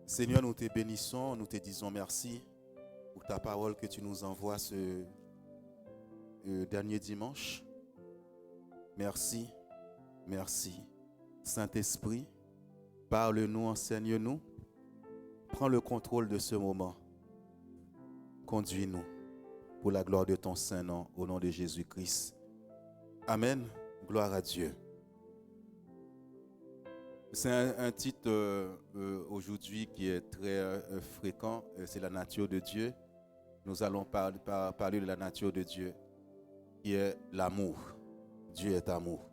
Seigneur, nous te bénissons, nous te disons merci pour ta parole que tu nous envoies ce dernier dimanche. Merci, merci. Saint-Esprit, parle-nous, enseigne-nous. Prends le contrôle de ce moment. Conduis-nous pour la gloire de ton Saint-Nom, au nom de Jésus-Christ. Amen. Gloire à Dieu. C'est un titre aujourd'hui qui est très fréquent, c'est la nature de Dieu. Nous allons parler de la nature de Dieu, qui est l'amour. Dieu est amour.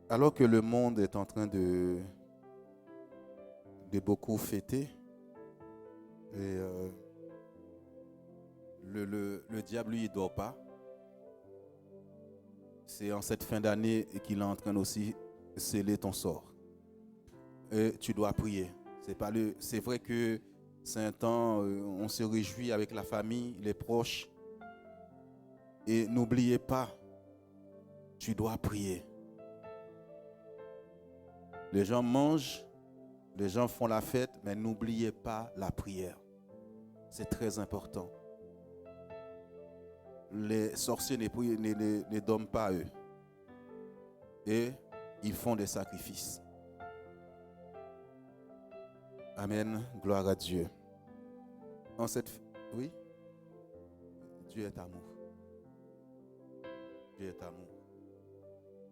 Alors que le monde est en train de beaucoup fêter, et le diable, lui, il ne dort pas. C'est en cette fin d'année qu'il est en train aussi de sceller ton sort. Et tu dois prier. C'est vrai que c'est un temps, on se réjouit avec la famille, les proches. Et n'oubliez pas, tu dois prier. Les gens mangent, les gens font la fête, mais n'oubliez pas la prière. C'est très important. Les sorciers ne dorment pas eux. Et ils font des sacrifices. Amen. Gloire à Dieu. Oui? Dieu est amour. Dieu est amour.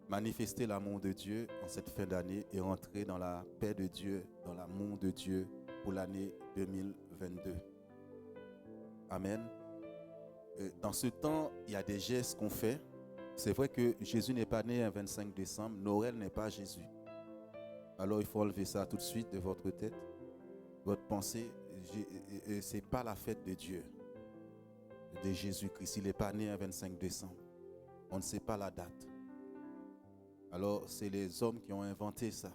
Manifester l'amour de Dieu en cette fin d'année et rentrer dans la paix de Dieu, dans l'amour de Dieu pour l'année 2022. Amen. Dans ce temps, il y a des gestes qu'on fait. C'est vrai que Jésus n'est pas né un 25 décembre. Noël n'est pas Jésus. Alors il faut enlever ça tout de suite de votre tête. Votre pensée, ce n'est pas la fête de Dieu, de Jésus-Christ. Il n'est pas né un 25 décembre. On ne sait pas la date. Alors, c'est les hommes qui ont inventé ça.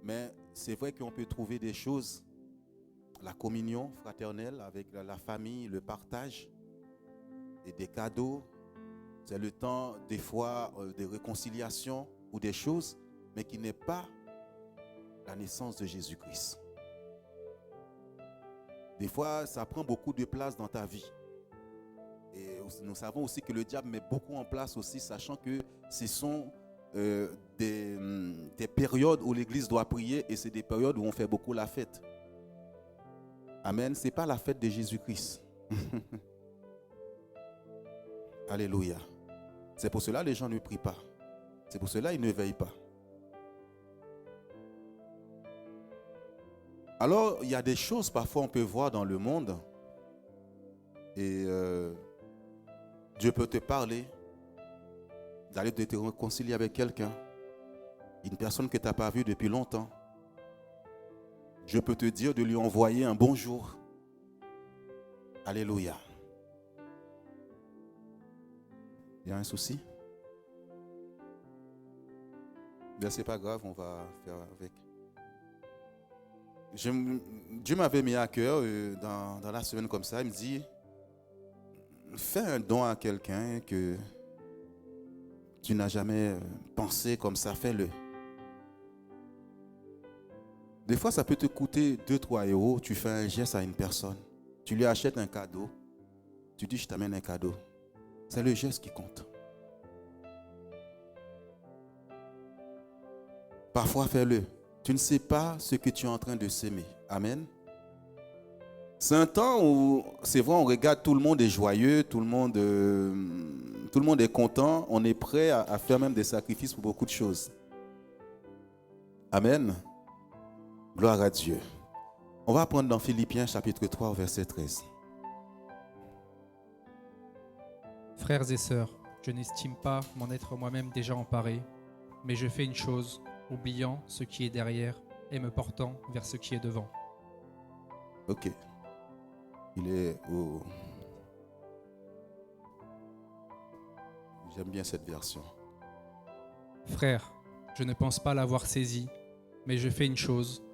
Mais c'est vrai qu'on peut trouver des choses, la communion fraternelle avec la famille, le partage et des cadeaux. C'est le temps, des fois, de réconciliation ou des choses, mais qui n'est pas la naissance de Jésus-Christ. Des fois, ça prend beaucoup de place dans ta vie. Et nous savons aussi que le diable met beaucoup en place aussi, sachant que ce sont des périodes où l'Église doit prier et c'est des périodes où on fait beaucoup la fête. Amen. Ce n'est pas la fête de Jésus-Christ. Alléluia. C'est pour cela que les gens ne prient pas. C'est pour cela qu'ils ne veillent pas. Alors, il y a des choses parfois on peut voir dans le monde et Dieu peut te parler, d'aller te réconcilier avec quelqu'un, une personne que tu n'as pas vue depuis longtemps. Dieu peut te dire de lui envoyer un bonjour. Alléluia. Il y a un souci? Bien, c'est pas grave, on va faire avec. Dieu m'avait mis à cœur dans la semaine comme ça, il me dit, fais un don à quelqu'un que tu n'as jamais pensé comme ça, fais-le. Des fois, ça peut te coûter 2-3 euros, tu fais un geste à une personne, tu lui achètes un cadeau, tu dis je t'amène un cadeau. C'est le geste qui compte. Parfois, fais-le. Tu ne sais pas ce que tu es en train de s'aimer. Amen. C'est un temps où, c'est vrai, on regarde, tout le monde est joyeux, tout le monde est content, on est prêt à faire même des sacrifices pour beaucoup de choses. Amen. Gloire à Dieu. On va prendre dans Philippiens chapitre 3, verset 13. Frères et sœurs, je n'estime pas m'en être moi-même déjà emparé, mais je fais une chose, oubliant ce qui est derrière et me portant vers ce qui est devant. Ok. Il est au... J'aime bien cette version. Frères, je ne pense pas l'avoir saisi, mais je fais une chose,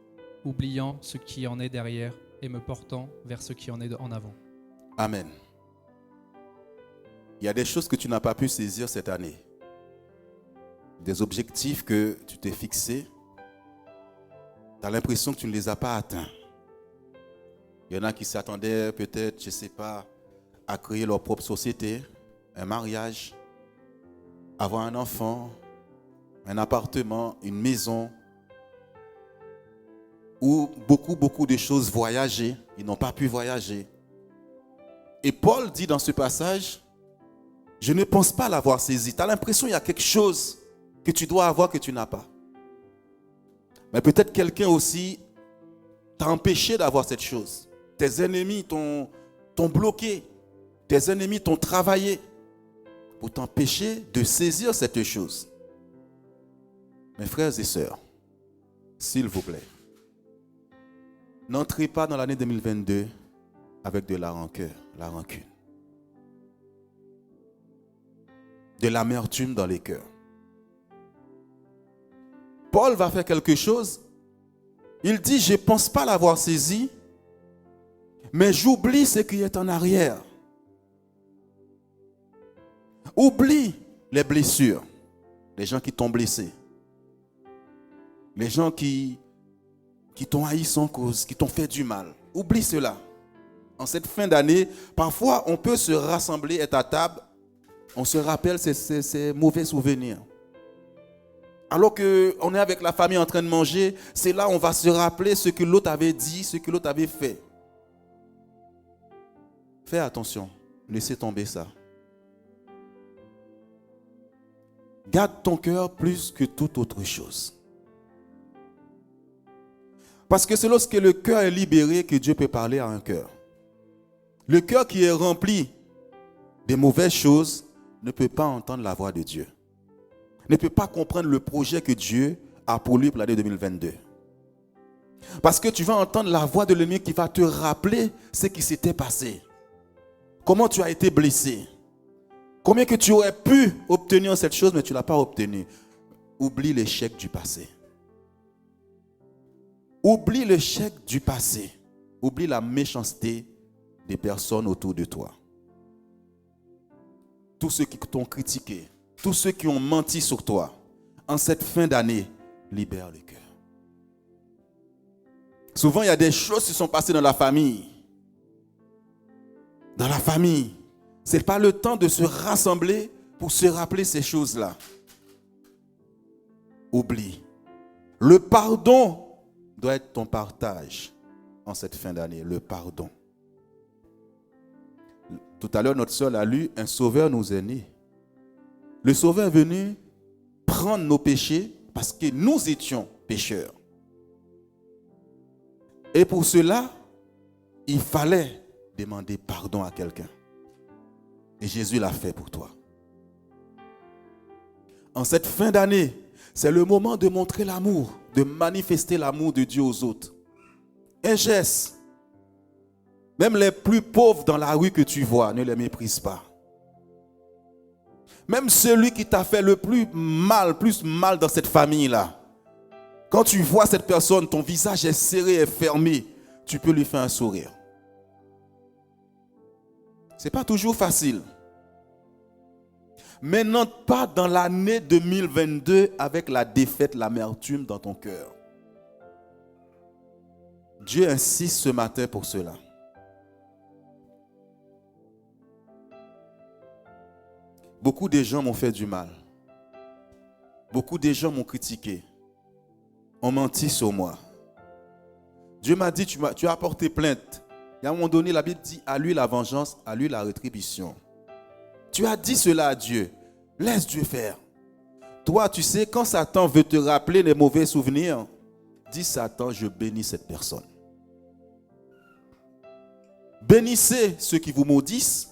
oubliant ce qui en est derrière et me portant vers ce qui en est en avant. Amen. Il y a des choses que tu n'as pas pu saisir cette année. Des objectifs que tu t'es fixés. Tu as l'impression que tu ne les as pas atteints. Il y en a qui s'attendaient peut-être, je ne sais pas, à créer leur propre société, un mariage, avoir un enfant, un appartement, une maison, ou beaucoup de choses, voyager. Ils n'ont pas pu voyager. Et Paul dit dans ce passage, je ne pense pas l'avoir saisi. Tu as l'impression qu'il y a quelque chose que tu dois avoir que tu n'as pas. Mais peut-être quelqu'un aussi t'a empêché d'avoir cette chose. Tes ennemis t'ont bloqué. Tes ennemis t'ont travaillé pour t'empêcher de saisir cette chose. Mes frères et sœurs, s'il vous plaît, n'entrez pas dans l'année 2022 avec de la rancœur, la rancune. De l'amertume dans les cœurs. Paul va faire quelque chose. Il dit, je ne pense pas l'avoir saisi, mais j'oublie ce qui est en arrière. Oublie les blessures, les gens qui t'ont blessé, les gens qui t'ont haï sans cause, qui t'ont fait du mal. Oublie cela. En cette fin d'année, parfois on peut se rassembler, être à table, on se rappelle ces mauvais souvenirs. Alors qu'on est avec la famille en train de manger, c'est là où on va se rappeler ce que l'autre avait dit, ce que l'autre avait fait. Fais attention, laissez tomber ça. Garde ton cœur plus que toute autre chose. Parce que c'est lorsque le cœur est libéré que Dieu peut parler à un cœur. Le cœur qui est rempli de mauvaises choses ne peut pas entendre la voix de Dieu. Ne peut pas comprendre le projet que Dieu a pour lui pour l'année 2022. Parce que tu vas entendre la voix de l'ennemi qui va te rappeler ce qui s'était passé. Comment tu as été blessé. Combien que tu aurais pu obtenir cette chose, mais tu ne l'as pas obtenu. Oublie l'échec du passé. Oublie l'échec du passé. Oublie la méchanceté des personnes autour de toi. Tous ceux qui t'ont critiqué, tous ceux qui ont menti sur toi, en cette fin d'année, libère le cœur. Souvent, il y a des choses qui sont passées dans la famille. Dans la famille. Ce n'est pas le temps de se rassembler pour se rappeler ces choses-là. Oublie. Le pardon doit être ton partage en cette fin d'année. Le pardon. Tout à l'heure, notre sœur a lu, un sauveur nous est né. Le sauveur est venu prendre nos péchés parce que nous étions pécheurs. Et pour cela, il fallait demander pardon à quelqu'un. Et Jésus l'a fait pour toi. En cette fin d'année, c'est le moment de montrer l'amour, de manifester l'amour de Dieu aux autres. Un geste. Même les plus pauvres dans la rue que tu vois, ne les méprise pas. Même celui qui t'a fait le plus mal dans cette famille-là. Quand tu vois cette personne, ton visage est serré et fermé, tu peux lui faire un sourire. Ce n'est pas toujours facile. Mais n'entre pas dans l'année 2022 avec la défaite, l'amertume dans ton cœur. Dieu insiste ce matin pour cela. Beaucoup de gens m'ont fait du mal. Beaucoup de gens m'ont critiqué. On menti sur moi. Dieu m'a dit, tu as porté plainte. Et à un moment donné, la Bible dit, à lui la vengeance, à lui la rétribution. Tu as dit cela à Dieu. Laisse Dieu faire. Toi, tu sais, quand Satan veut te rappeler les mauvais souvenirs, dis Satan, je bénis cette personne. Bénissez ceux qui vous maudissent.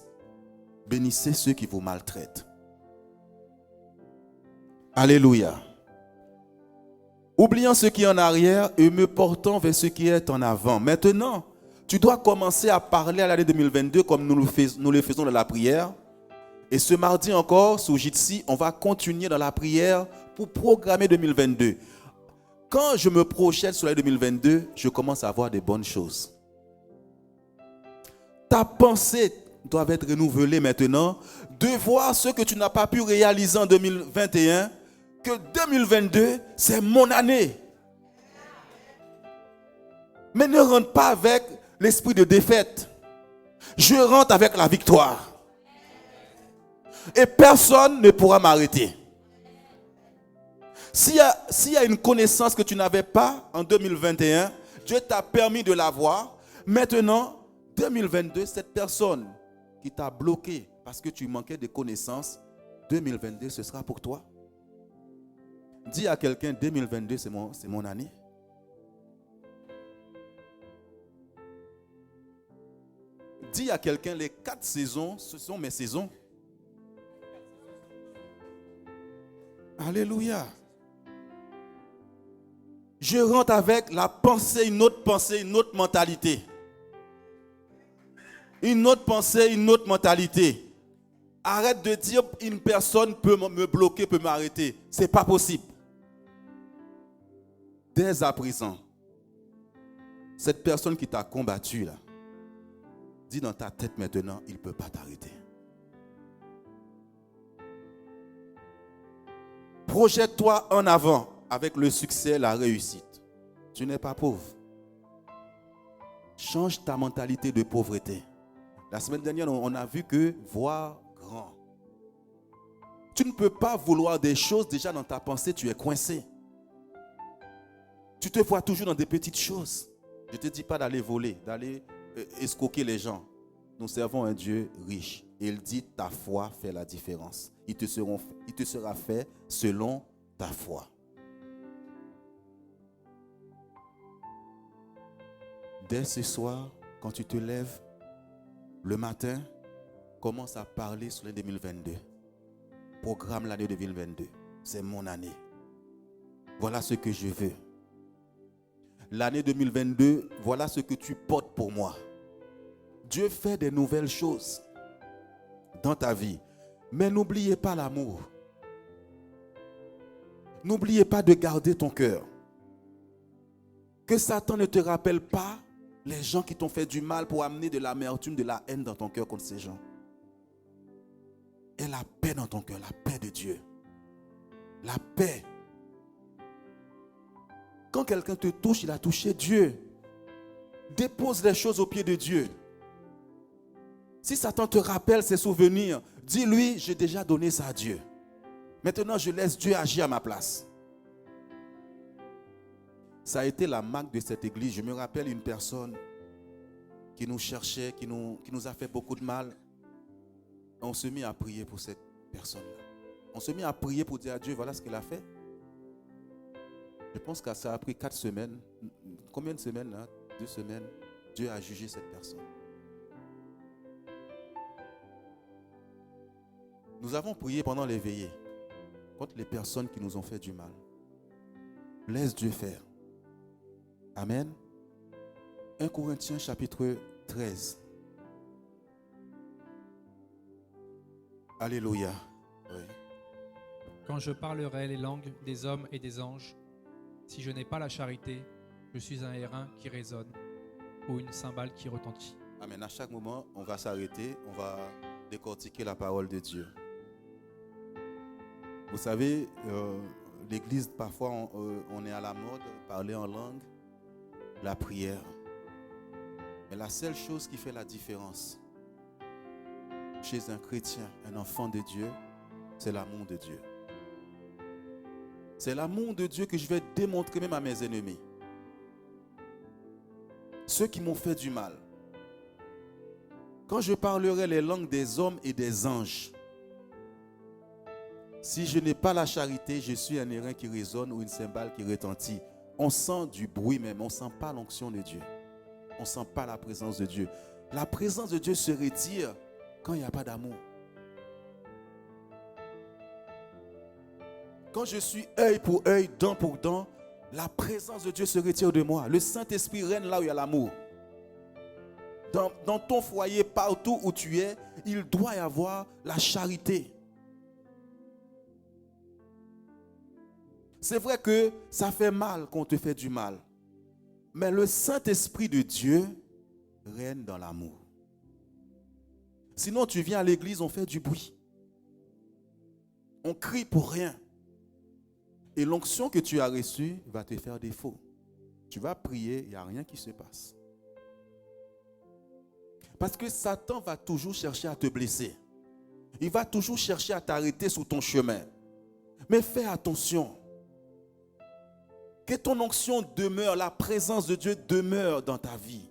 Bénissez ceux qui vous maltraitent. Alléluia. Oubliant ce qui est en arrière et me portant vers ce qui est en avant. Maintenant, tu dois commencer à parler à l'année 2022 comme nous le faisons dans la prière. Et ce mardi encore, sur Jitsi, on va continuer dans la prière pour programmer 2022. Quand je me projette sur l'année 2022, je commence à voir des bonnes choses. Ta pensée doit être renouvelée maintenant, de voir ce que tu n'as pas pu réaliser en 2021, que 2022, c'est mon année. Mais ne rentre pas avec l'esprit de défaite. Je rentre avec la victoire. Et personne ne pourra m'arrêter. S'il y a une connaissance que tu n'avais pas en 2021, Dieu t'a permis de l'avoir. Maintenant, 2022, cette personne qui t'a bloqué parce que tu manquais de connaissances, 2022, ce sera pour toi. Dis à quelqu'un, 2022, c'est mon année. Dis à quelqu'un, les 4 saisons, ce sont mes saisons. Alléluia. Je rentre avec la pensée, une autre mentalité. Une autre pensée, une autre mentalité. Arrête de dire une personne peut me bloquer, peut m'arrêter. Ce n'est pas possible. Dès à présent, cette personne qui t'a combattu là, dis dans ta tête maintenant, il ne peut pas t'arrêter. Projette-toi en avant avec le succès, la réussite. Tu n'es pas pauvre. Change ta mentalité de pauvreté. La semaine dernière, on a vu que voir grand. Tu ne peux pas vouloir des choses, déjà dans ta pensée, tu es coincé. Tu te vois toujours dans des petites choses. Je ne te dis pas d'aller voler, d'aller escroquer les gens. Nous servons un Dieu riche. Et il dit, ta foi fait la différence. Il te sera fait selon ta foi. Dès ce soir, quand tu te lèves, le matin, commence à parler sur l'année 2022. Programme l'année 2022. C'est mon année. Voilà ce que je veux. L'année 2022, voilà ce que tu portes pour moi. Dieu fait des nouvelles choses dans ta vie. Mais n'oubliez pas l'amour. N'oubliez pas de garder ton cœur. Que Satan ne te rappelle pas les gens qui t'ont fait du mal pour amener de l'amertume, de la haine dans ton cœur contre ces gens. Et la paix dans ton cœur, la paix de Dieu. La paix. Quand quelqu'un te touche, il a touché Dieu. Dépose les choses aux pieds de Dieu. Si Satan te rappelle ses souvenirs, dis-lui, j'ai déjà donné ça à Dieu. Maintenant, je laisse Dieu agir à ma place. Ça a été la marque de cette église. Je me rappelle une personne qui nous cherchait, qui nous a fait beaucoup de mal. On se mit à prier pour cette personne-là. On se mit à prier pour dire à Dieu, voilà ce qu'elle a fait. Je pense que ça a pris 4 semaines. Combien de semaines là? 2 semaines. Dieu a jugé cette personne. Nous avons prié pendant les veillées contre les personnes qui nous ont fait du mal. Laisse Dieu faire. Amen. 1 Corinthiens chapitre 13. Alléluia. Oui. Quand je parlerai les langues des hommes et des anges, si je n'ai pas la charité, je suis un airain qui résonne ou une cymbale qui retentit. Amen. À chaque moment, on va s'arrêter, on va décortiquer la parole de Dieu. Vous savez, l'église, parfois, on est à la mode, parler en langue, la prière. Mais la seule chose qui fait la différence chez un chrétien, un enfant de Dieu, c'est l'amour de Dieu. C'est l'amour de Dieu que je vais démontrer même à mes ennemis. Ceux qui m'ont fait du mal. Quand je parlerai les langues des hommes et des anges, si je n'ai pas la charité, je suis un airain qui résonne ou une cymbale qui retentit. On sent du bruit même, on ne sent pas l'onction de Dieu. On ne sent pas la présence de Dieu. La présence de Dieu se retire quand il n'y a pas d'amour. Quand je suis œil pour œil, dent pour dent, la présence de Dieu se retire de moi. Le Saint-Esprit règne là où il y a l'amour. Dans ton foyer, partout où tu es, il doit y avoir la charité. C'est vrai que ça fait mal quand on te fait du mal. Mais le Saint-Esprit de Dieu règne dans l'amour. Sinon, tu viens à l'église, on fait du bruit. On crie pour rien. Et l'onction que tu as reçue va te faire défaut. Tu vas prier, il n'y a rien qui se passe. Parce que Satan va toujours chercher à te blesser. Il va toujours chercher à t'arrêter sur ton chemin. Mais fais attention. Que ton onction demeure, la présence de Dieu demeure dans ta vie.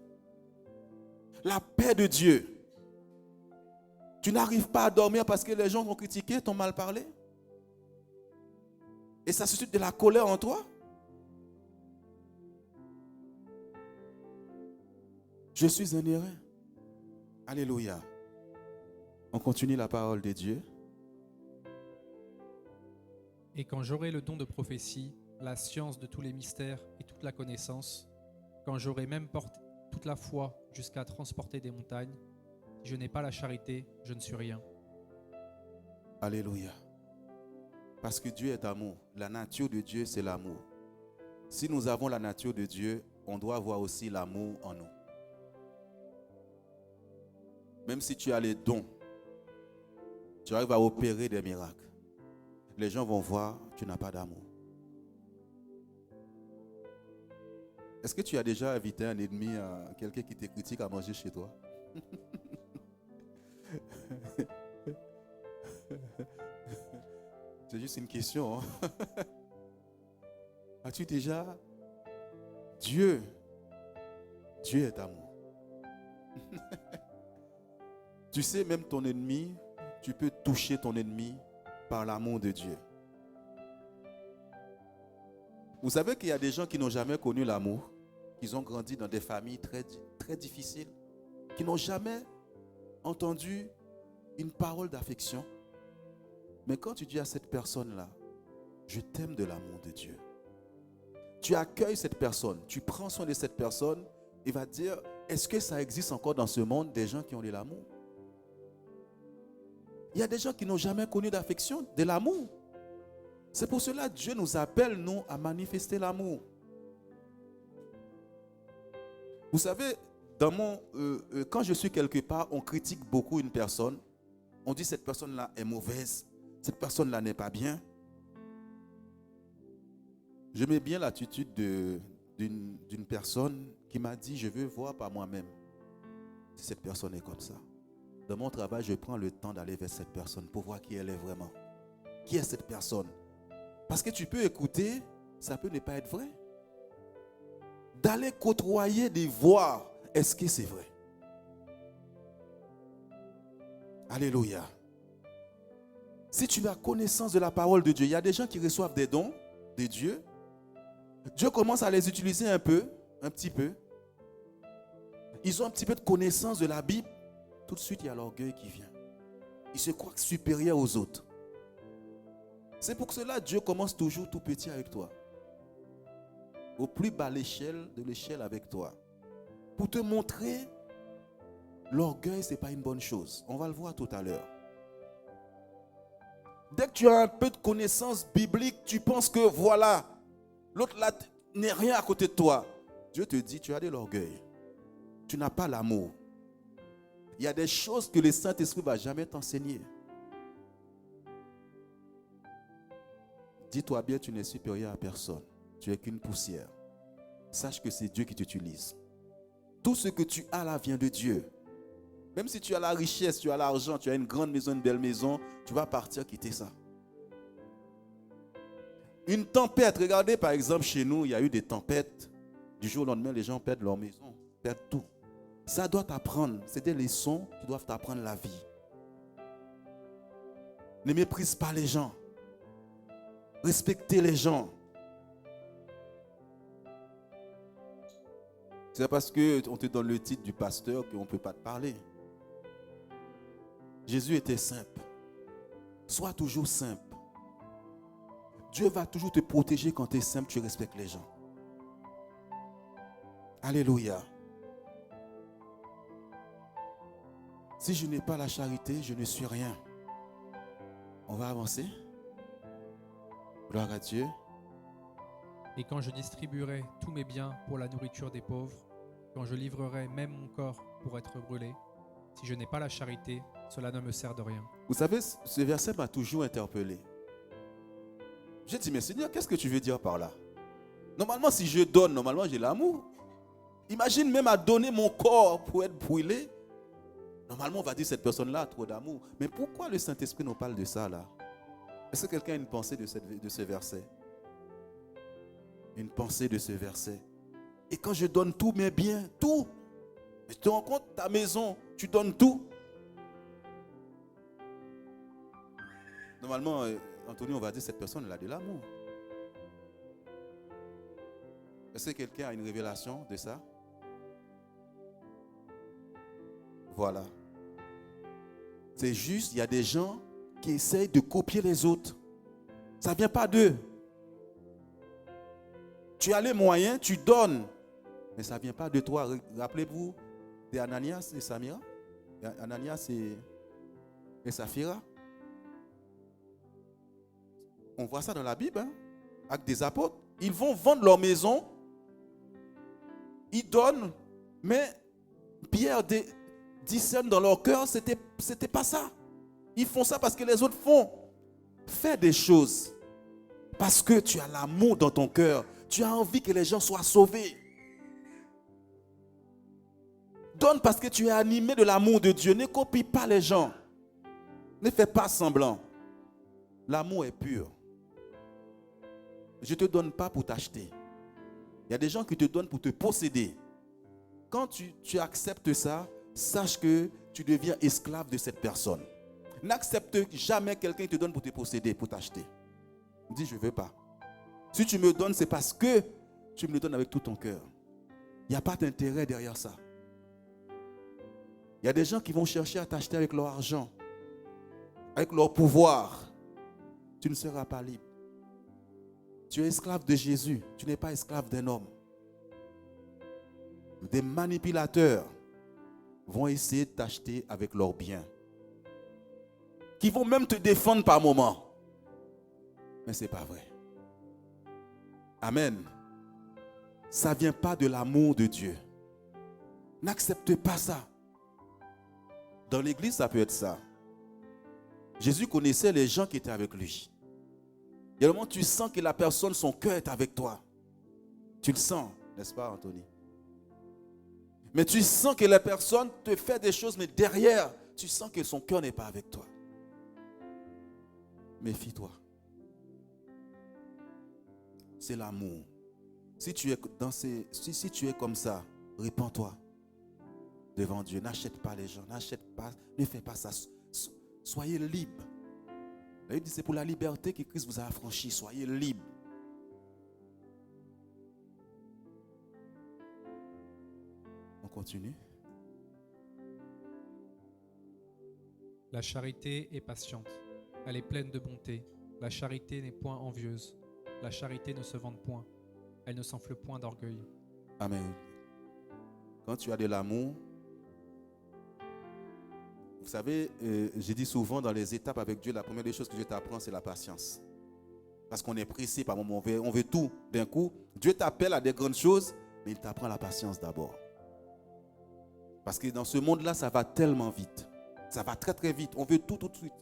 La paix de Dieu. Tu n'arrives pas à dormir parce que les gens t'ont critiqué, t'ont mal parlé. Et ça suscite de la colère en toi. Je suis un erreur. Alléluia. On continue la parole de Dieu. Et quand j'aurai le don de prophétie, la science de tous les mystères et toute la connaissance, quand j'aurai même toute la foi jusqu'à transporter des montagnes, si je n'ai pas la charité, je ne suis rien. Alléluia. Parce que Dieu est amour. La nature de Dieu, c'est l'amour. Si nous avons la nature de Dieu, on doit avoir aussi l'amour en nous. Même si tu as les dons, tu arrives à opérer des miracles. Les gens vont voir que tu n'as pas d'amour. Est-ce que tu as déjà invité un ennemi, quelqu'un qui te critique à manger chez toi? C'est juste une question. Hein? As-tu déjà... Dieu est amour. Tu sais, même ton ennemi, tu peux toucher ton ennemi par l'amour de Dieu. Vous savez qu'il y a des gens qui n'ont jamais connu l'amour, qui ont grandi dans des familles très, très difficiles, qui n'ont jamais entendu une parole d'affection. Mais quand tu dis à cette personne-là, je t'aime de l'amour de Dieu, tu accueilles cette personne, tu prends soin de cette personne, il va te dire, est-ce que ça existe encore dans ce monde des gens qui ont de l'amour? Il y a des gens qui n'ont jamais connu d'affection, de l'amour. C'est pour cela que Dieu nous appelle, nous, à manifester l'amour. Vous savez, quand je suis quelque part, on critique beaucoup une personne. On dit cette personne-là est mauvaise, cette personne-là n'est pas bien. Je mets bien l'attitude d'une personne qui m'a dit, je veux voir par moi-même si cette personne est comme ça. Dans mon travail, je prends le temps d'aller vers cette personne pour voir qui elle est vraiment. Qui est cette personne? Parce que tu peux écouter, ça peut ne pas être vrai. D'aller côtoyer, de voir, est-ce que c'est vrai? Alléluia. Si tu as connaissance de la parole de Dieu, il y a des gens qui reçoivent des dons de Dieu. Dieu commence à les utiliser un petit peu. Ils ont un petit peu de connaissance de la Bible. Tout de suite, il y a l'orgueil qui vient. Ils se croient supérieurs aux autres. C'est pour cela que Dieu commence toujours tout petit avec toi. Au plus bas de l'échelle avec toi. Pour te montrer, l'orgueil, ce n'est pas une bonne chose. On va le voir tout à l'heure. Dès que tu as un peu de connaissance biblique, tu penses que voilà, l'autre là n'est rien à côté de toi. Dieu te dit, tu as de l'orgueil. Tu n'as pas l'amour. Il y a des choses que le Saint-Esprit ne va jamais t'enseigner. Dis-toi bien, tu n'es supérieur à personne. Tu n'es qu'une poussière. Sache que c'est Dieu qui t'utilise. Tout ce que tu as là vient de Dieu. Même si tu as la richesse, tu as l'argent, tu as une grande maison, une belle maison, tu vas partir quitter ça. Une tempête, regardez par exemple chez nous, il y a eu des tempêtes. Du jour au lendemain, les gens perdent leur maison, perdent tout. Ça doit t'apprendre, c'est des leçons qui doivent t'apprendre la vie. Ne méprise pas les gens. Respectez les gens. C'est parce qu'on te donne le titre du pasteur qu'on ne peut pas te parler. Jésus était simple. Sois toujours simple. Dieu va toujours te protéger quand tu es simple, tu respectes les gens. Alléluia. Si je n'ai pas la charité, je ne suis rien. On va avancer. Gloire à Dieu. Et quand je distribuerai tous mes biens pour la nourriture des pauvres, quand je livrerai même mon corps pour être brûlé, si je n'ai pas la charité, cela ne me sert de rien. Vous savez, ce verset m'a toujours interpellé. J'ai dit, mais Seigneur, qu'est-ce que tu veux dire par là? Normalement, si je donne, normalement, j'ai l'amour. Imagine même à donner mon corps pour être brûlé. Normalement, on va dire cette personne-là a trop d'amour. Mais pourquoi le Saint-Esprit nous parle de ça là? Est-ce que quelqu'un a une pensée de ce verset? Une pensée de ce verset. Et quand je donne tous mes biens, tout, tu te rends compte, ta maison, tu donnes tout. Normalement, Anthony, on va dire cette personne, elle a de l'amour. Est-ce que quelqu'un a une révélation de ça? Voilà. C'est juste, il y a des gens qui essayent de copier les autres. Ça ne vient pas d'eux. Tu as les moyens, tu donnes. Mais ça ne vient pas de toi. Rappelez-vous d'Ananias et Samira. Ananias et Saphira. On voit ça dans la Bible, hein, avec des apôtres. Ils vont vendre leur maison. Ils donnent. Mais Pierre discerne dans leur cœur, c'était pas ça. Ils font ça parce que les autres font. Fais des choses parce que tu as l'amour dans ton cœur. Tu as envie que les gens soient sauvés. Donne parce que tu es animé de l'amour de Dieu. Ne copie pas les gens. Ne fais pas semblant. L'amour est pur. Je ne te donne pas pour t'acheter. Il y a des gens qui te donnent pour te posséder. Quand tu acceptes ça, sache que tu deviens esclave de cette personne. N'accepte jamais quelqu'un qui te donne pour te posséder, pour t'acheter. Dis, je ne veux pas. Si tu me donnes, c'est parce que tu me le donnes avec tout ton cœur. Il n'y a pas d'intérêt derrière ça. Il y a des gens qui vont chercher à t'acheter avec leur argent, avec leur pouvoir. Tu ne seras pas libre. Tu es esclave de Jésus. Tu n'es pas esclave d'un homme. Des manipulateurs vont essayer de t'acheter avec leurs biens. Qui vont même te défendre par moments. Mais ce n'est pas vrai. Amen. Ça ne vient pas de l'amour de Dieu. N'accepte pas ça. Dans l'église, ça peut être ça. Jésus connaissait les gens qui étaient avec lui. Il y a un moment où tu sens que la personne, son cœur est avec toi. Tu le sens, n'est-ce pas, Anthony? Mais tu sens que la personne te fait des choses, mais derrière, tu sens que son cœur n'est pas avec toi. Méfie-toi. C'est l'amour. Si tu es comme ça, répands-toi devant Dieu. N'achète pas les gens, n'achète pas, ne fais pas ça. Soyez libre. La Bible dit c'est pour la liberté que Christ vous a affranchi. Soyez libre. On continue. La charité est patiente. Elle est pleine de bonté. La charité n'est point envieuse. La charité ne se vante point. Elle ne s'enfle point d'orgueil. Amen. Quand tu as de l'amour, vous savez, j'ai dit souvent dans les étapes avec Dieu, la première des choses que Dieu t'apprend, c'est la patience. Parce qu'on est pressé par moment, on veut tout d'un coup. Dieu t'appelle à des grandes choses, mais il t'apprend la patience d'abord. Parce que dans ce monde-là, ça va tellement vite. Ça va très très vite. On veut tout de suite.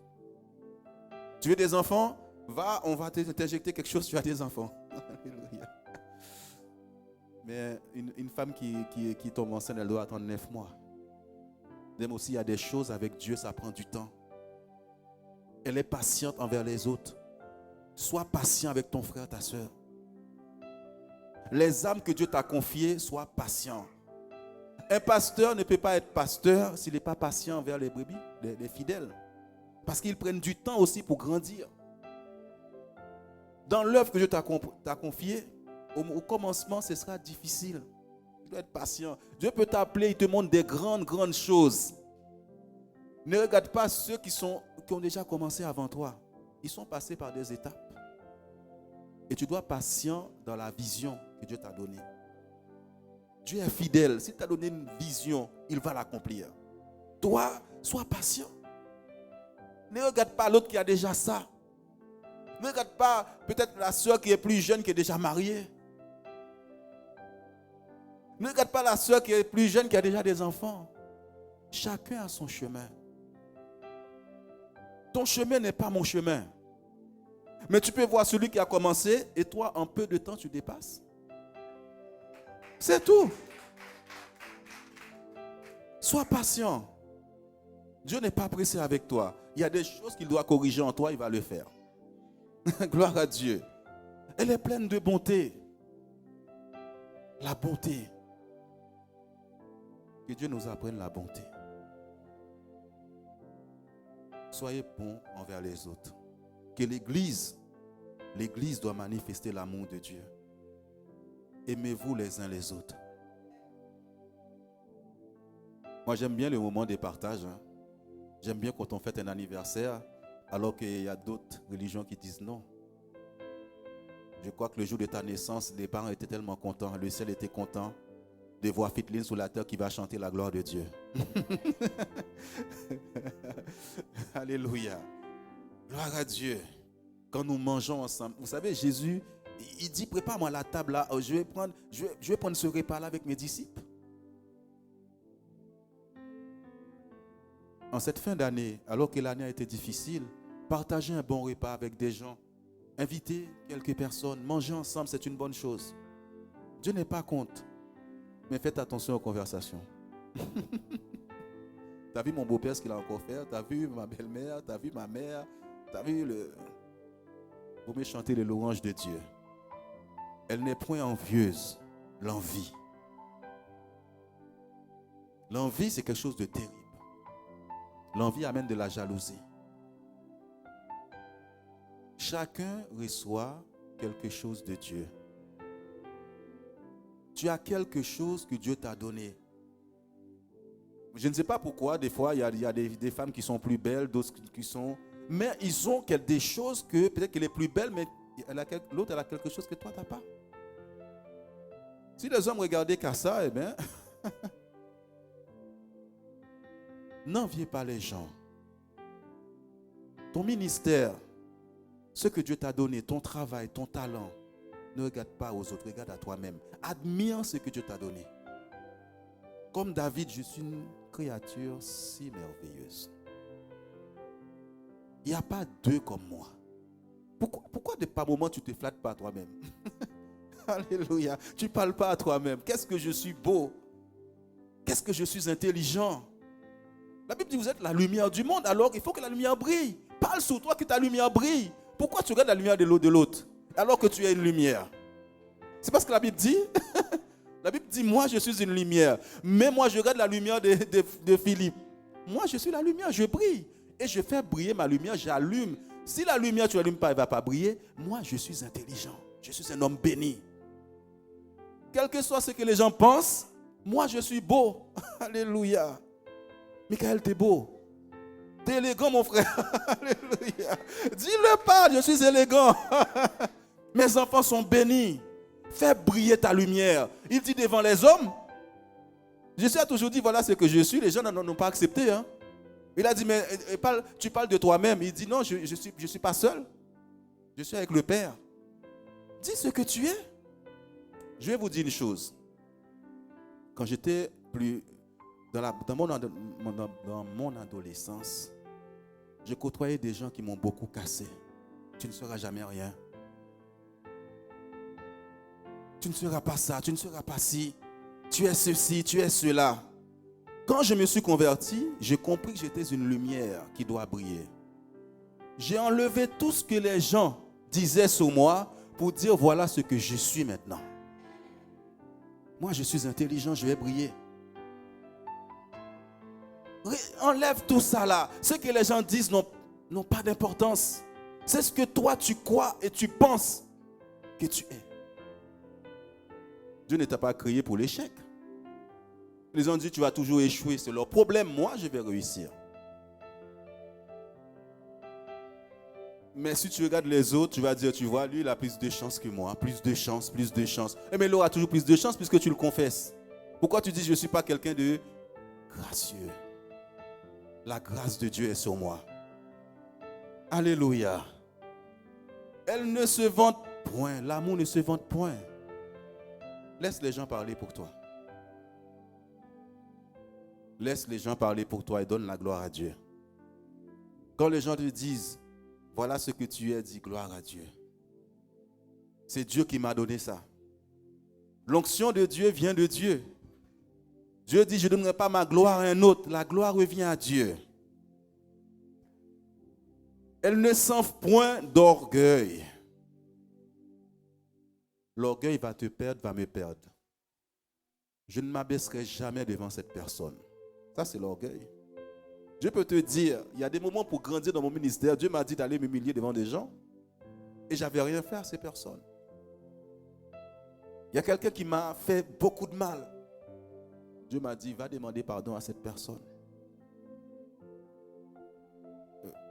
Tu veux des enfants? Va, on va t'injecter quelque chose, tu as des enfants. Alléluia. Mais une femme qui tombe enceinte, elle doit attendre 9 mois. Même aussi, il y a des choses avec Dieu, ça prend du temps. Elle est patiente envers les autres. Sois patient avec ton frère, ta soeur. Les âmes que Dieu t'a confiées, sois patient. Un pasteur ne peut pas être pasteur s'il n'est pas patient envers les brebis, les fidèles. Parce qu'ils prennent du temps aussi pour grandir. Dans l'œuvre que Dieu t'a confiée, au commencement, ce sera difficile. Tu dois être patient. Dieu peut t'appeler, il te montre des grandes choses. Ne regarde pas ceux qui ont déjà commencé avant toi. Ils sont passés par des étapes. Et tu dois être patient dans la vision que Dieu t'a donnée. Dieu est fidèle. S'il t'a donné une vision, il va l'accomplir. Toi, sois patient. Ne regarde pas l'autre qui a déjà ça. Ne regarde pas peut-être la soeur qui est plus jeune qui est déjà mariée. Ne regarde pas la soeur qui est plus jeune qui a déjà des enfants. Chacun a son chemin. Ton chemin n'est pas mon chemin. Mais tu peux voir celui qui a commencé et toi, en peu de temps, tu dépasses. C'est tout. Sois patient. Dieu n'est pas pressé avec toi. Il y a des choses qu'il doit corriger en toi, il va le faire. Gloire à Dieu. Elle est pleine de bonté. La bonté. Que Dieu nous apprenne la bonté. Soyez bons envers les autres. Que l'Église doit manifester l'amour de Dieu. Aimez-vous les uns les autres. Moi, j'aime bien le moment des partages. J'aime bien quand on fête un anniversaire, alors qu'il y a d'autres religions qui disent non. Je crois que le jour de ta naissance, les parents étaient tellement contents, le ciel était content de voir Fitline sur la terre qui va chanter la gloire de Dieu. Alléluia. Gloire à Dieu. Quand nous mangeons ensemble, vous savez, Jésus, il dit, prépare-moi la table là, je vais prendre ce repas là avec mes disciples. En cette fin d'année, alors que l'année a été difficile, partagez un bon repas avec des gens. Invitez quelques personnes, manger ensemble, c'est une bonne chose. Dieu n'est pas contre, mais faites attention aux conversations. Tu as vu mon beau-père, ce qu'il a encore fait? Tu as vu ma belle-mère? Tu as vu ma mère? Tu as vu le... Vous me chantez les louanges de Dieu. Elle n'est point envieuse, l'envie. L'envie, c'est quelque chose de terrible. L'envie amène de la jalousie. Chacun reçoit quelque chose de Dieu. Tu as quelque chose que Dieu t'a donné. Je ne sais pas pourquoi, des fois, il y a des femmes qui sont plus belles, d'autres qui sont... Mais ils ont des choses que, peut-être qu'elle est plus belle, mais l'autre, elle a quelque chose que toi, tu n'as pas. Si les hommes regardaient qu'à ça, eh bien... N'enviez pas les gens. Ton ministère, ce que Dieu t'a donné, ton travail, ton talent, ne regarde pas aux autres, regarde à toi-même. Admire ce que Dieu t'a donné. Comme David, je suis une créature si merveilleuse. Il n'y a pas deux comme moi. Pourquoi par moment tu ne te flattes pas à toi-même? Alléluia. Tu ne parles pas à toi-même. Qu'est-ce que je suis beau? Qu'est-ce que je suis intelligent? La Bible dit, vous êtes la lumière du monde, alors il faut que la lumière brille. Parle sur toi que ta lumière brille. Pourquoi tu regardes la lumière de l'autre alors que tu es une lumière? C'est parce que la Bible dit. La Bible dit, moi je suis une lumière. Mais moi je regarde la lumière de Philippe. Moi je suis la lumière, je brille. Et je fais briller ma lumière, j'allume. Si la lumière tu n'allumes pas, elle ne va pas briller. Moi je suis intelligent. Je suis un homme béni. Quel que soit ce que les gens pensent, moi je suis beau. Alléluia. Michael, t'es beau. T'es élégant, mon frère. Alléluia. Dis-le pas, je suis élégant. Mes enfants sont bénis. Fais briller ta lumière. Il dit devant les hommes. Jésus a toujours dit, voilà ce que je suis. Les gens n'en ont pas accepté. Hein. Il a dit, mais tu parles de toi-même. Il dit, non, je suis pas seul. Je suis avec le Père. Dis ce que tu es. Je vais vous dire une chose. Quand j'étais plus... Dans mon adolescence, je côtoyais des gens qui m'ont beaucoup cassé. Tu ne seras jamais rien. Tu ne seras pas ça, tu ne seras pas ci. Tu es ceci, tu es cela. Quand je me suis converti, j'ai compris que j'étais une lumière qui doit briller. J'ai enlevé tout ce que les gens disaient sur moi pour dire voilà ce que je suis maintenant. Moi, je suis intelligent, je vais briller. Enlève tout ça là. Ce que les gens disent n'ont pas d'importance. C'est ce que toi tu crois et tu penses que tu es. Dieu ne t'a pas créé pour l'échec. Les gens disent tu vas toujours échouer. C'est leur problème. Moi je vais réussir. Mais si tu regardes les autres, tu vas dire tu vois lui il a plus de chance que moi. Plus de chance, plus de chance. Mais il aura toujours plus de chance puisque tu le confesses. Pourquoi tu dis je ne suis pas quelqu'un de gracieux? La grâce de Dieu est sur moi. Alléluia. Elle ne se vante point. L'amour ne se vante point. Laisse les gens parler pour toi. Laisse les gens parler pour toi et donne la gloire à Dieu. Quand les gens te disent, voilà ce que tu es, dis gloire à Dieu. C'est Dieu qui m'a donné ça. L'onction de Dieu vient de Dieu. Dieu dit, je ne donnerai pas ma gloire à un autre. La gloire revient à Dieu. Elle ne sent point d'orgueil. L'orgueil va te perdre, va me perdre. Je ne m'abaisserai jamais devant cette personne. Ça, c'est l'orgueil. Je peux te dire, il y a des moments pour grandir dans mon ministère. Dieu m'a dit d'aller m'humilier devant des gens. Et je n'avais rien fait à ces personnes. Il y a quelqu'un qui m'a fait beaucoup de mal. Dieu m'a dit, va demander pardon à cette personne.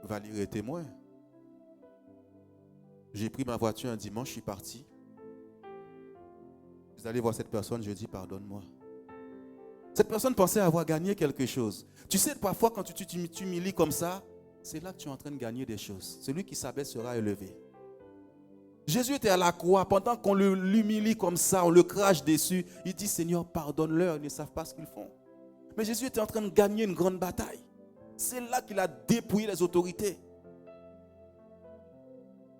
Va lire les témoins. J'ai pris ma voiture un dimanche, je suis parti. Vous allez voir cette personne, je dis pardonne-moi. Cette personne pensait avoir gagné quelque chose. Tu sais, parfois quand tu t'humilies comme ça, c'est là que tu es en train de gagner des choses. Celui qui s'abaisse sera élevé. Jésus était à la croix, pendant qu'on l'humilie comme ça, on le crache dessus, il dit Seigneur, pardonne-leur, ils ne savent pas ce qu'ils font. Mais Jésus était en train de gagner une grande bataille. C'est là qu'il a dépouillé les autorités.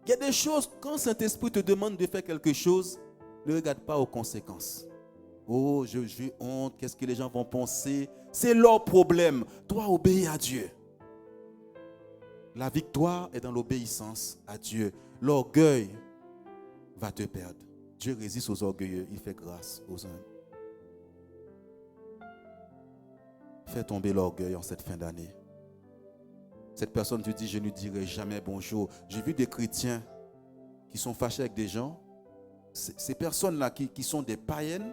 Il y a des choses, quand Saint-Esprit te demande de faire quelque chose, ne regarde pas aux conséquences. Oh, j'ai honte, qu'est-ce que les gens vont penser? C'est leur problème. Toi, obéis à Dieu. La victoire est dans l'obéissance à Dieu. L'orgueil va te perdre. Dieu résiste aux orgueilleux, il fait grâce aux humbles. Fais tomber l'orgueil en cette fin d'année. Cette personne te dit, je ne dirai jamais bonjour. J'ai vu des chrétiens qui sont fâchés avec des gens. Ces personnes-là qui sont des païennes,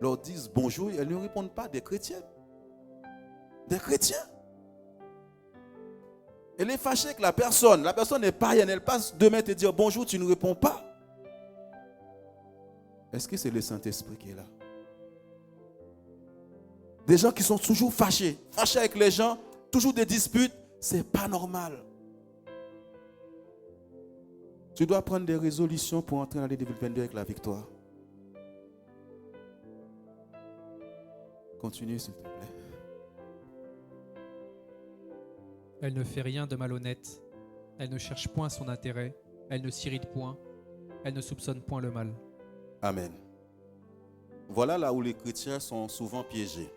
leur disent bonjour, elles ne répondent pas, des chrétiennes. Des chrétiens. Elle est fâchée avec la personne est païenne, elle passe demain te dire bonjour, tu ne réponds pas. Est-ce que c'est le Saint-Esprit qui est là? Des gens qui sont toujours fâchés avec les gens, toujours des disputes, c'est pas normal. Tu dois prendre des résolutions pour entrer dans l'année 2022 avec la victoire. Continue s'il te plaît. Elle ne fait rien de malhonnête. Elle ne cherche point son intérêt. Elle ne s'irrite point. Elle ne soupçonne point le mal. Amen. Voilà là où les chrétiens sont souvent piégés.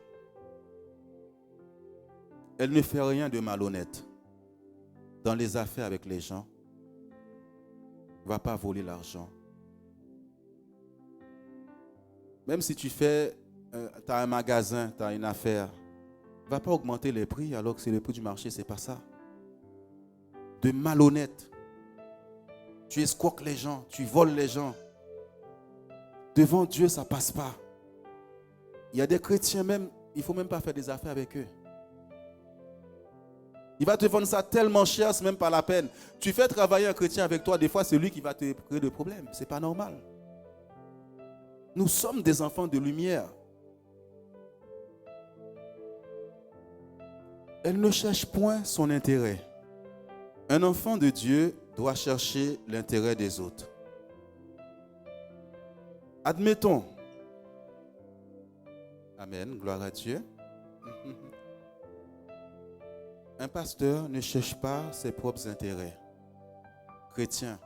Elle ne fait rien de malhonnête. Dans les affaires avec les gens, ne va pas voler l'argent. Même si tu as un magasin, tu as une affaire, ne va pas augmenter les prix alors que c'est le prix du marché, ce n'est pas ça. De malhonnête. Tu escroques les gens, tu voles les gens. Devant Dieu, ça ne passe pas. Il y a des chrétiens même, il ne faut même pas faire des affaires avec eux. Il va te vendre ça tellement cher, ce n'est même pas la peine. Tu fais travailler un chrétien avec toi, des fois c'est lui qui va te créer des problèmes. Ce n'est pas normal. Nous sommes des enfants de lumière. Elle ne cherche point son intérêt. Un enfant de Dieu doit chercher l'intérêt des autres. Admettons. Amen, gloire à Dieu. Un pasteur ne cherche pas ses propres intérêts. Chrétien,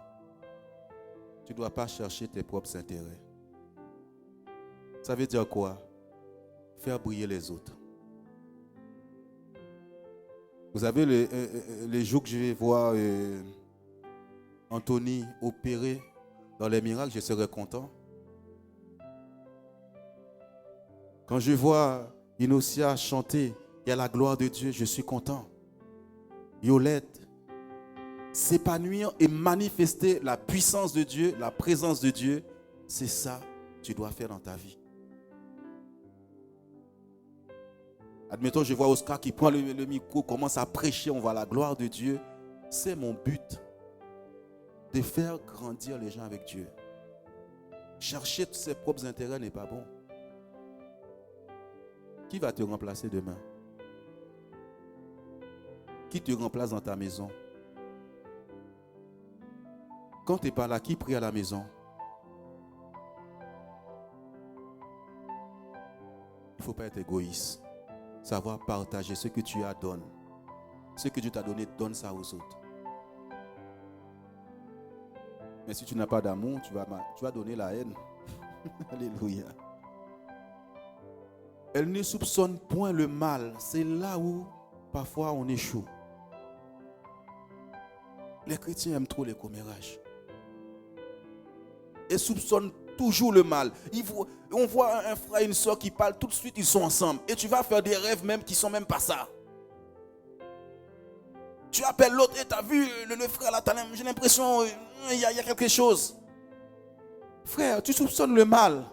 tu ne dois pas chercher tes propres intérêts. Ça veut dire quoi? Faire briller les autres. Vous avez les jours que je vais voir Anthony opérer dans les miracles, je serai content. Quand je vois Inosia chanter, il y a la gloire de Dieu, je suis content. Yolette, s'épanouir et manifester la puissance de Dieu, la présence de Dieu, c'est ça que tu dois faire dans ta vie. Admettons, je vois Oscar qui prend le micro, commence à prêcher, on voit la gloire de Dieu. C'est mon but, de faire grandir les gens avec Dieu. Chercher tous ses propres intérêts n'est pas bon. Qui va te remplacer demain? Qui te remplace dans ta maison? Quand tu n'es pas là, qui prie à la maison? Il ne faut pas être égoïste. Savoir partager ce que tu as, donne. Ce que Dieu t'a donné, donne ça aux autres. Mais si tu n'as pas d'amour, tu vas donner la haine. Alléluia. Elle ne soupçonne point le mal. C'est là où parfois on échoue. Les chrétiens aiment trop les commérages. Et soupçonnent toujours le mal. On voit un frère et une soeur qui parlent, tout de suite ils sont ensemble. Et tu vas faire des rêves même qui ne sont même pas ça. Tu appelles l'autre et tu as vu le frère là, j'ai l'impression il y a quelque chose. Frère, tu soupçonnes le mal.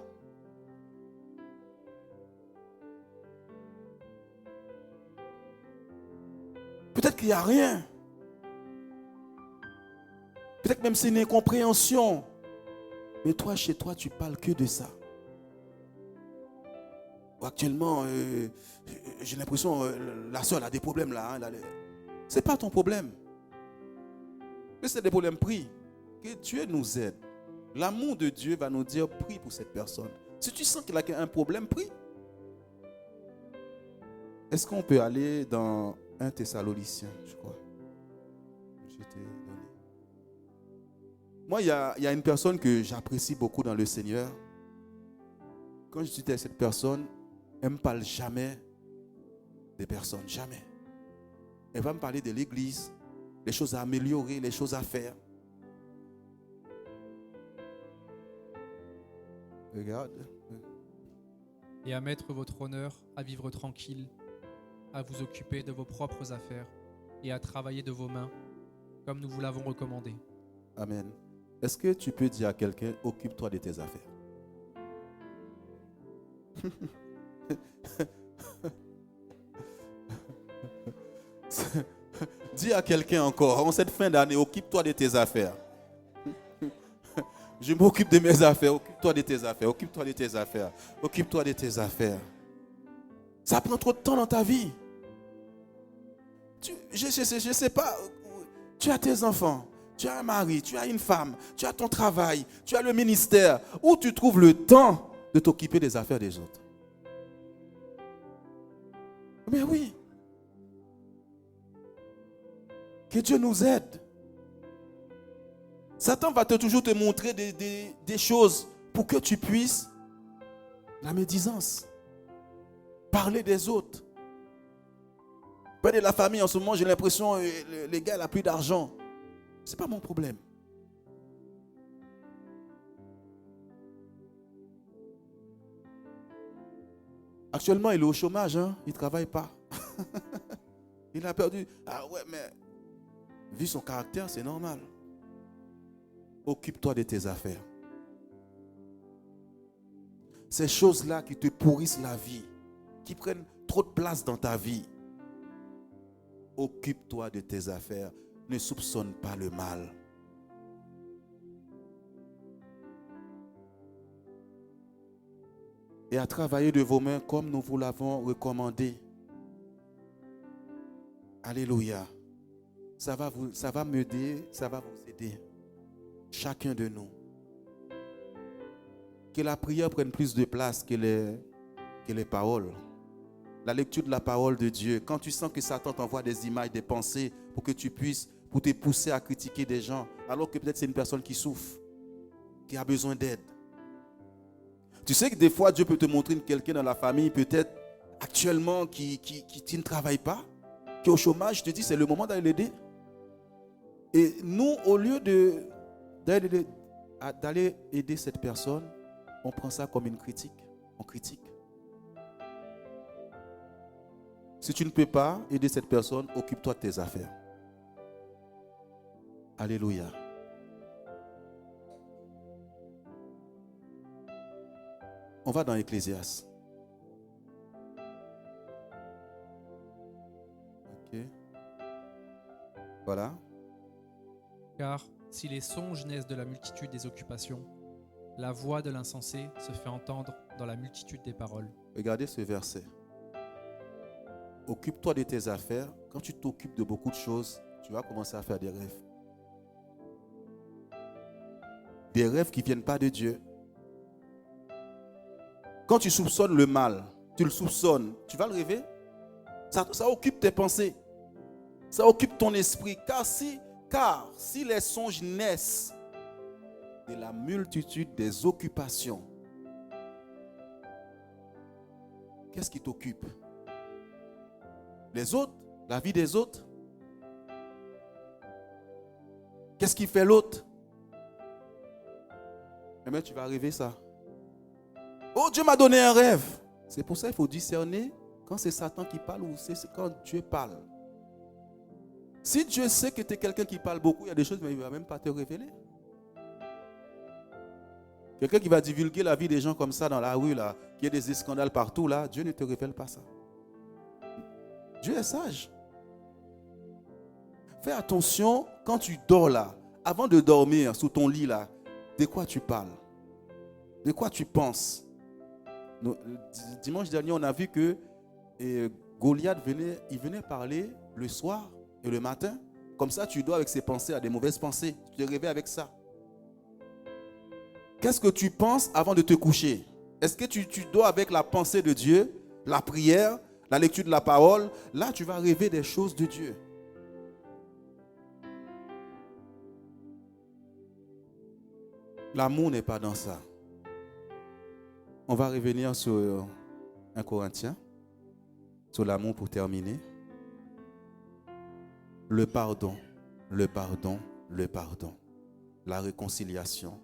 Peut-être qu'il n'y a rien. Peut-être même c'est une incompréhension. Mais toi, chez toi, tu parles que de ça. Actuellement, j'ai l'impression la soeur a des problèmes là. Ce n'est pas ton problème. Mais c'est des problèmes pris. Que Dieu nous aide. L'amour de Dieu va nous dire prie pour cette personne. Si tu sens qu'il a un problème, prie. Est-ce qu'on peut aller dans 1 Thessaloniciens, je crois. Je t'ai donné. Moi, il y a une personne que j'apprécie beaucoup dans le Seigneur. Quand je dis à cette personne, elle ne me parle jamais des personnes, jamais. Elle va me parler de l'église, les choses à améliorer, les choses à faire. Regarde. Et à mettre votre honneur à vivre tranquille, à vous occuper de vos propres affaires et à travailler de vos mains, comme nous vous l'avons recommandé. Amen. Est-ce que tu peux dire à quelqu'un, occupe-toi de tes affaires? Dis à quelqu'un encore, en cette fin d'année, occupe-toi de tes affaires. Je m'occupe de mes affaires, occupe-toi de tes affaires, occupe-toi de tes affaires, occupe-toi de tes affaires. Ça prend trop de temps dans ta vie. Je ne sais pas, tu as tes enfants, tu as un mari, tu as une femme, tu as ton travail, tu as le ministère. Où tu trouves le temps de t'occuper des affaires des autres? Mais oui. Que Dieu nous aide. Satan va toujours te montrer des choses pour que tu puisses la médisance. Parler des autres. Près de la famille en ce moment, j'ai l'impression que les gars n'ont plus d'argent. Ce n'est pas mon problème. Actuellement, il est au chômage, hein? Il ne travaille pas. Il a perdu. Ah ouais, mais vu son caractère, c'est normal. Occupe-toi de tes affaires. Ces choses-là qui te pourrissent la vie, qui prennent trop de place dans ta vie. Occupe-toi de tes affaires. Ne soupçonne pas le mal. Et à travailler de vos mains comme nous vous l'avons recommandé. Alléluia. Ça va m'aider, ça va vous aider. Chacun de nous. Que la prière prenne plus de place que les paroles. La lecture de la parole de Dieu. Quand tu sens que Satan t'envoie des images, des pensées pour que tu puisses, pour te pousser à critiquer des gens, alors que peut-être c'est une personne qui souffre, qui a besoin d'aide. Tu sais que des fois, Dieu peut te montrer quelqu'un dans la famille, peut-être actuellement, qui ne travaille pas, qui est au chômage, je te dis, c'est le moment d'aller l'aider. Et nous, au lieu d'aller aider cette personne, on prend ça comme une critique. On critique. Si tu ne peux pas aider cette personne, occupe-toi de tes affaires. Alléluia. On va dans Ecclésiaste. Ok. Voilà. Car si les songes naissent de la multitude des occupations, la voix de l'insensé se fait entendre dans la multitude des paroles. Regardez ce verset. Occupe-toi de tes affaires. Quand tu t'occupes de beaucoup de choses, tu vas commencer à faire des rêves. Des rêves qui ne viennent pas de Dieu. Quand tu soupçonnes le mal, tu le soupçonnes, tu vas le rêver. Ça occupe tes pensées. Ça occupe ton esprit. Car si les songes naissent de la multitude des occupations, qu'est-ce qui t'occupe? Les autres? La vie des autres? Qu'est-ce qui fait l'autre? Eh bien, tu vas arriver ça. Oh, Dieu m'a donné un rêve. C'est pour ça qu'il faut discerner quand c'est Satan qui parle ou c'est quand Dieu parle. Si Dieu sait que tu es quelqu'un qui parle beaucoup, il y a des choses, mais il ne va même pas te révéler. Quelqu'un qui va divulguer la vie des gens comme ça dans la rue, là, qui a des scandales partout, là, Dieu ne te révèle pas ça. Dieu est sage. Fais attention quand tu dors là, avant de dormir sous ton lit là, de quoi tu parles? De quoi tu penses? Dimanche dernier, on a vu que Goliath venait parler le soir et le matin. Comme ça, tu dors avec ses pensées, à des mauvaises pensées. Tu te réveilles avec ça. Qu'est-ce que tu penses avant de te coucher? Est-ce que tu dors avec la pensée de Dieu, la prière, la lecture de la parole? Là, tu vas rêver des choses de Dieu. L'amour n'est pas dans ça. On va revenir sur 1 Corinthiens, sur l'amour pour terminer. Le pardon, le pardon, le pardon. La réconciliation.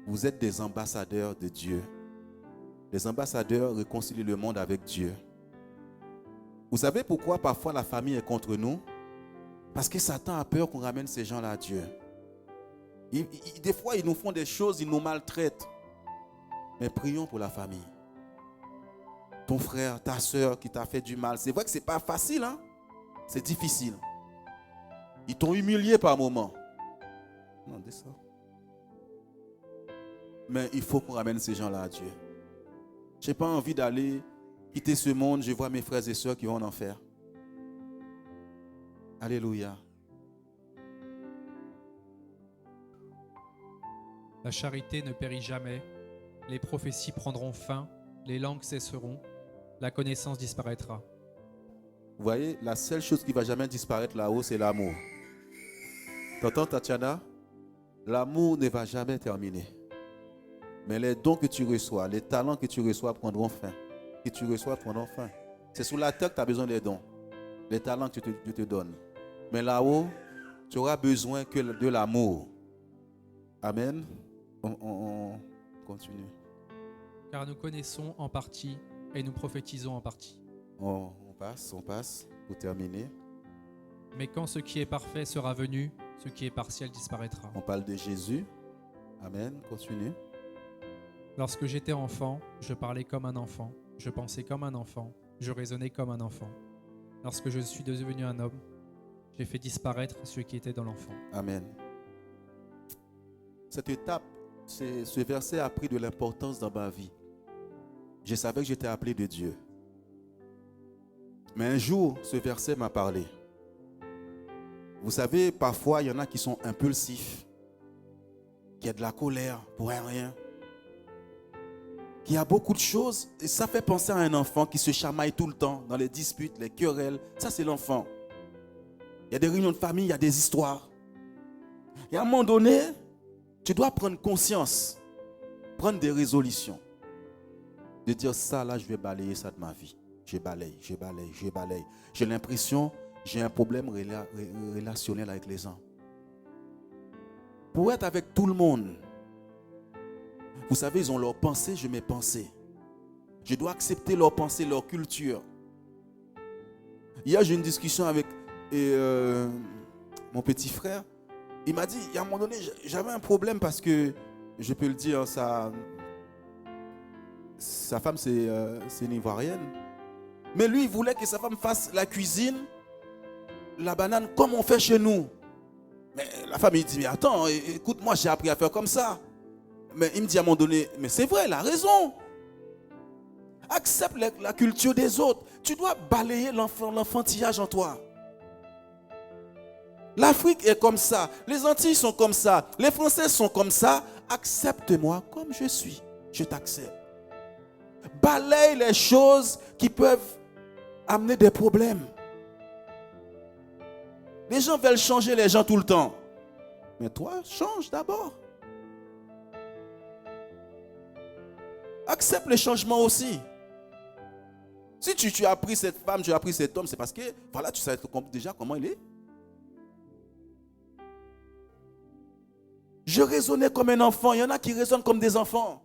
Vous êtes des ambassadeurs de Dieu. Les ambassadeurs réconcilient le monde avec Dieu. Vous savez pourquoi parfois la famille est contre nous? Parce que Satan a peur qu'on ramène ces gens-là à Dieu. Des fois, ils nous font des choses, ils nous maltraitent. Mais prions pour la famille. Ton frère, ta soeur qui t'a fait du mal. C'est vrai que ce n'est pas facile, hein? C'est difficile. Ils t'ont humilié par moments. Non, descends. Mais il faut qu'on ramène ces gens-là à Dieu. Je n'ai pas envie d'aller quitter ce monde. Je vois mes frères et sœurs qui vont en enfer. Alléluia. La charité ne périt jamais. Les prophéties prendront fin. Les langues cesseront. La connaissance disparaîtra. Vous voyez, la seule chose qui ne va jamais disparaître là-haut, c'est l'amour. T'entends, Tatiana? L'amour ne va jamais terminer. Mais les dons que tu reçois, les talents que tu reçois prendront fin. C'est sous la terre que tu as besoin des dons. Les talents que Dieu te donne. Mais là-haut, tu auras besoin que de l'amour. Amen. On continue. Car nous connaissons en partie et nous prophétisons en partie. On passe pour terminer. Mais quand ce qui est parfait sera venu, ce qui est partiel disparaîtra. On parle de Jésus. Amen. Continue. Lorsque j'étais enfant, je parlais comme un enfant, je pensais comme un enfant, je raisonnais comme un enfant. Lorsque je suis devenu un homme, j'ai fait disparaître ce qui était dans l'enfant. Amen. Cette étape, ce verset a pris de l'importance dans ma vie. Je savais que j'étais appelé de Dieu. Mais un jour, ce verset m'a parlé. Vous savez, parfois, il y en a qui sont impulsifs, qui ont de la colère pour rien, qui a beaucoup de choses. Et ça fait penser à un enfant qui se chamaille tout le temps dans les disputes, les querelles. Ça, c'est l'enfant. Il y a des réunions de famille, il y a des histoires. Et à un moment donné, tu dois prendre conscience, prendre des résolutions. De dire ça, là, je vais balayer ça de ma vie. Je balaye. J'ai l'impression, j'ai un problème relationnel avec les gens. Pour être avec tout le monde, vous savez, ils ont leurs pensées, j'ai mes pensées. Je dois accepter leurs pensées, leur culture. Hier, j'ai eu une discussion avec mon petit frère. Il m'a dit, à un moment donné, j'avais un problème parce que, je peux le dire, sa femme, c'est une Ivoirienne. Mais lui, il voulait que sa femme fasse la cuisine, la banane, comme on fait chez nous. Mais la femme, il dit, mais attends, écoute, moi, j'ai appris à faire comme ça. Mais il me dit à un moment donné, mais c'est vrai, elle a raison. Accepte la culture des autres. Tu dois balayer l'enfantillage en toi. L'Afrique est comme ça. Les Antilles sont comme ça. Les Français sont comme ça. Accepte-moi comme je suis. Je t'accepte. Balaye les choses qui peuvent amener des problèmes. Les gens veulent changer les gens tout le temps. Mais toi, change d'abord. Accepte les changements aussi. Si tu as pris cette femme, tu as pris cet homme, c'est parce que, voilà, tu sais déjà comment il est. Je raisonnais comme un enfant. Il y en a qui raisonnent comme des enfants.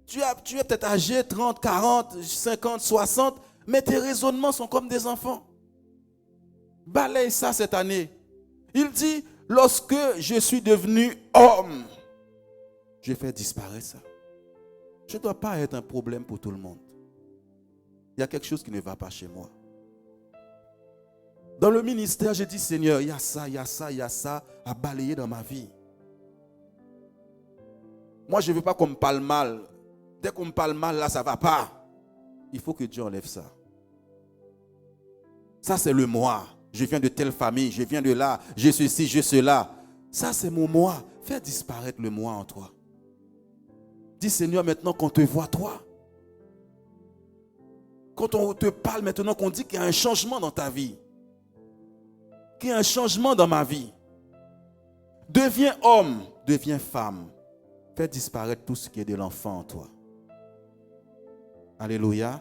Tu es peut-être âgé, 30, 40, 50, 60, mais tes raisonnements sont comme des enfants. Balaye ça cette année. Il dit, lorsque je suis devenu homme, je fais disparaître ça. Je ne dois pas être un problème pour tout le monde. Il y a quelque chose qui ne va pas chez moi. Dans le ministère, j'ai dit, Seigneur, il y a ça, il y a ça, il y a ça à balayer dans ma vie. Moi, je ne veux pas qu'on me parle mal. Dès qu'on me parle mal, là, ça ne va pas. Il faut que Dieu enlève ça. Ça, c'est le moi. Je viens de telle famille, je viens de là, je suis ci, je suis là. Ça, c'est mon moi. Fais disparaître le moi en toi. Dis, Seigneur, maintenant qu'on te voit, toi. Quand on te parle maintenant, qu'on dit qu'il y a un changement dans ta vie. Qu'il y a un changement dans ma vie. Deviens homme, deviens femme. Fais disparaître tout ce qui est de l'enfant en toi. Alléluia.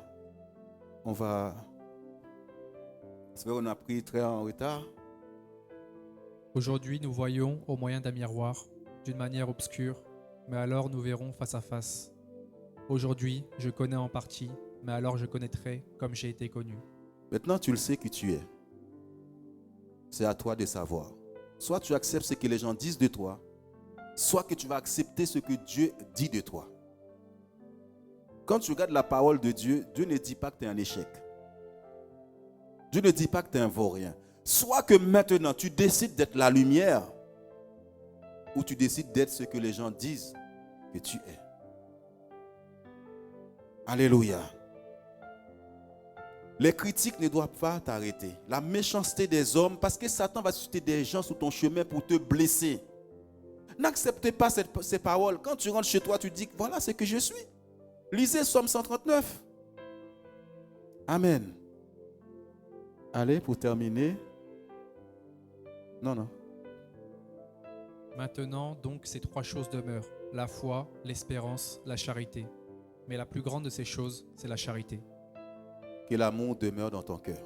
On va... C'est vrai qu'on a pris très en retard. Aujourd'hui, nous voyons au moyen d'un miroir, d'une manière obscure, mais alors nous verrons face à face. Aujourd'hui, je connais en partie, mais alors je connaîtrai comme j'ai été connu. Maintenant, tu le sais qui tu es. C'est à toi de savoir. Soit tu acceptes ce que les gens disent de toi, soit que tu vas accepter ce que Dieu dit de toi. Quand tu regardes la parole de Dieu, Dieu ne dit pas que tu es un échec. Dieu ne dit pas que tu es un vaurien. Soit que maintenant tu décides d'être la lumière, ou tu décides d'être ce que les gens disent que tu es. Alléluia. Les critiques ne doivent pas t'arrêter. La méchanceté des hommes, parce que Satan va susciter des gens sur ton chemin pour te blesser. N'acceptez pas ces paroles. Quand tu rentres chez toi, tu dis, voilà ce que je suis. Lisez Psaume 139. Amen. Allez, pour terminer. Non. Maintenant, donc, ces trois choses demeurent, la foi, l'espérance, la charité. Mais la plus grande de ces choses, c'est la charité. Que l'amour demeure dans ton cœur.